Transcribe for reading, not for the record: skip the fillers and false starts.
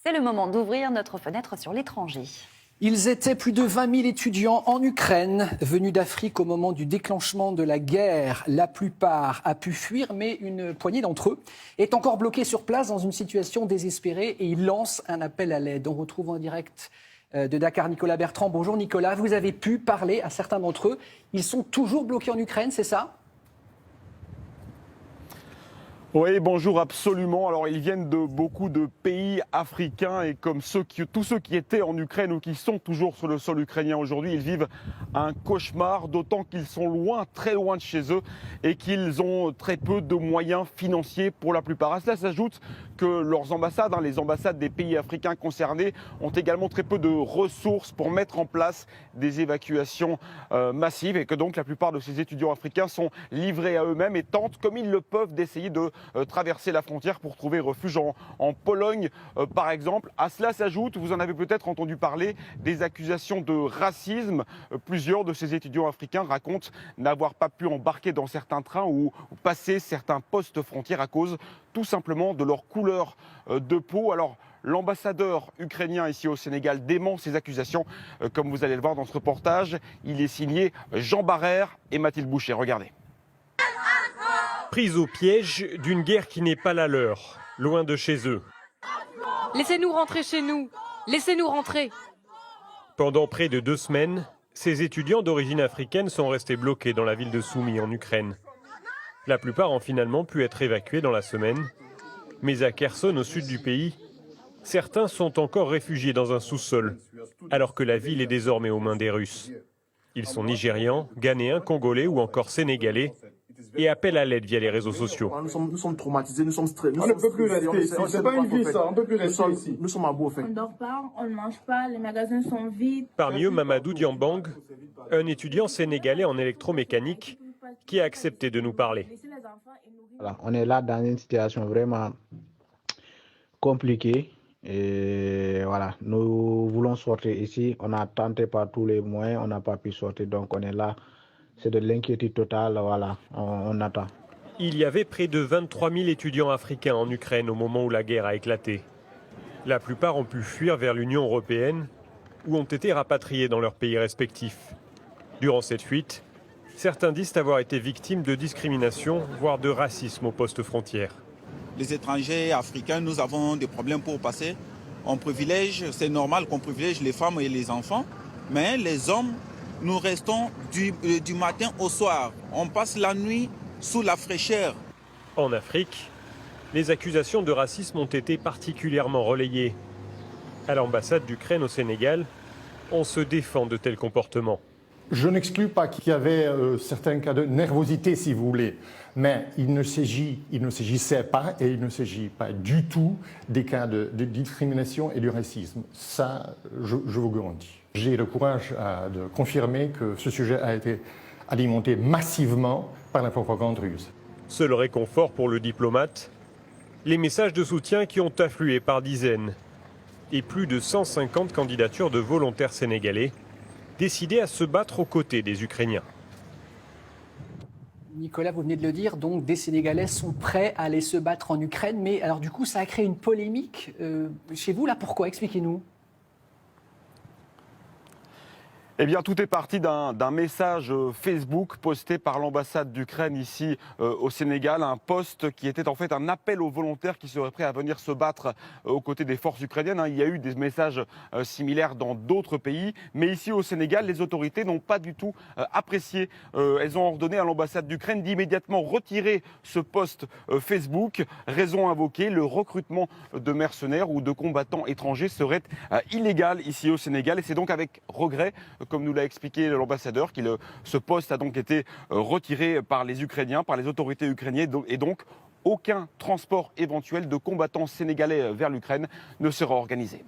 C'est le moment d'ouvrir notre fenêtre sur l'étranger. Ils étaient plus de 20 000 étudiants en Ukraine, venus d'Afrique au moment du déclenchement de la guerre. La plupart a pu fuir, mais une poignée d'entre eux est encore bloquée sur place dans une situation désespérée et ils lancent un appel à l'aide. On retrouve en direct de Dakar Nicolas Bertrand. Bonjour Nicolas, vous avez pu parler à certains d'entre eux. Ils sont toujours bloqués en Ukraine, c'est ça ? Oui, bonjour, absolument. Alors, ils viennent de beaucoup de pays africains et comme tous ceux qui étaient en Ukraine ou qui sont toujours sur le sol ukrainien aujourd'hui, ils vivent un cauchemar, d'autant qu'ils sont loin, très loin de chez eux et qu'ils ont très peu de moyens financiers pour la plupart. À cela s'ajoute que leurs ambassades, les ambassades des pays africains concernés, ont également très peu de ressources pour mettre en place des évacuations massives et que donc la plupart de ces étudiants africains sont livrés à eux-mêmes et tentent, comme ils le peuvent, d'essayer de traverser la frontière pour trouver refuge en Pologne, par exemple. À cela s'ajoute, vous en avez peut-être entendu parler, des accusations de racisme. Plusieurs de ces étudiants africains racontent n'avoir pas pu embarquer dans certains trains ou passer certains postes frontières à cause tout simplement de leur couleur de peau. Alors, l'ambassadeur ukrainien ici au Sénégal dément ces accusations. Comme vous allez le voir dans ce reportage, il est signé Jean Barrère et Mathilde Boucher. Regardez. Prise au piège d'une guerre qui n'est pas la leur, loin de chez eux. Laissez-nous rentrer chez nous, laissez-nous rentrer. Pendant près de 2 semaines, ces étudiants d'origine africaine sont restés bloqués dans la ville de Soumy en Ukraine. La plupart ont finalement pu être évacués dans la semaine, mais à Kherson, au sud du pays, certains sont encore réfugiés dans un sous-sol, alors que la ville est désormais aux mains des Russes. Ils sont nigérians, ghanéens, congolais ou encore sénégalais et appellent à l'aide via les réseaux sociaux. Nous sommes traumatisés, nous sommes stressés. On ne peut plus rester ici, c'est pas une vie ça, on ne peut plus rester ici. Nous sommes à bout. On ne dort pas, on ne mange pas, les magasins sont vides. Parmi eux, Mamadou Diambang, un étudiant sénégalais en électromécanique qui a accepté de nous parler. Voilà, on est là dans une situation vraiment compliquée. Et voilà, nous voulons sortir ici. On a tenté par tous les moyens, on n'a pas pu sortir. Donc on est là. C'est de l'inquiétude totale. Voilà, on attend. Il y avait près de 23 000 étudiants africains en Ukraine au moment où la guerre a éclaté. La plupart ont pu fuir vers l'Union européenne ou ont été rapatriés dans leurs pays respectifs. Durant cette fuite, certains disent avoir été victimes de discrimination, voire de racisme aux postes frontières. Les étrangers africains, nous avons des problèmes pour passer. On privilège, c'est normal qu'on privilège les femmes et les enfants, mais les hommes, nous restons du matin au soir. On passe la nuit sous la fraîcheur. En Afrique, les accusations de racisme ont été particulièrement relayées. À l'ambassade d'Ukraine au Sénégal, on se défend de tels comportements. Je n'exclus pas qu'il y avait certains cas de nervosité, si vous voulez, mais il ne s'agissait pas, et il ne s'agit pas du tout des cas de discrimination et de racisme. Ça, je vous garantis. J'ai le courage de confirmer que ce sujet a été alimenté massivement par la propagande russe. Seul réconfort pour le diplomate, les messages de soutien qui ont afflué par dizaines et plus de 150 candidatures de volontaires sénégalais décidés à se battre aux côtés des Ukrainiens. Nicolas, vous venez de le dire, donc des Sénégalais sont prêts à aller se battre en Ukraine, mais alors du coup ça a créé une polémique chez vous, là pourquoi ? Expliquez-nous. Eh bien, tout est parti d'un message Facebook posté par l'ambassade d'Ukraine ici au Sénégal. Un post qui était en fait un appel aux volontaires qui seraient prêts à venir se battre aux côtés des forces ukrainiennes. Il y a eu des messages similaires dans d'autres pays. Mais ici au Sénégal, les autorités n'ont pas du tout apprécié. Elles ont ordonné à l'ambassade d'Ukraine d'immédiatement retirer ce post Facebook. Raison invoquée, le recrutement de mercenaires ou de combattants étrangers serait illégal ici au Sénégal. Et c'est donc avec regret, comme nous l'a expliqué l'ambassadeur, que ce poste a donc été retiré par les Ukrainiens, par les autorités ukrainiennes, et donc aucun transport éventuel de combattants sénégalais vers l'Ukraine ne sera organisé.